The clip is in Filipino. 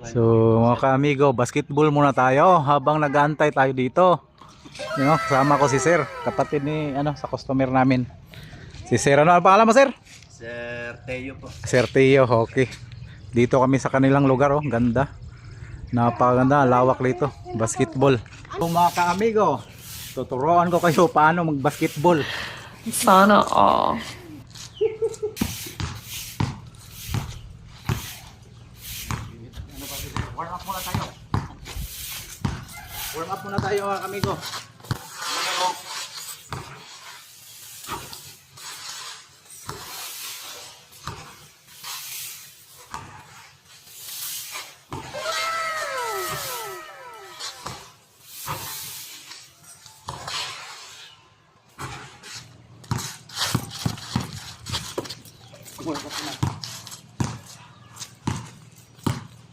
So mga ka-amigo, basketball muna tayo habang nag-aantay tayo dito. You know, kasama ko si Sir, kapatid ni sa customer namin. Si Sir, ano ang pangalan mo, Sir? Sir Teo po. Sir Teo, okay. Dito kami sa kanilang lugar, oh, ganda. Napakaganda, lawak dito, basketball. So mga ka-amigo, tuturuan ko kayo paano mag-basketball. Sana all. Warm up muna tayo. Warm up muna tayo mga ka-amigo.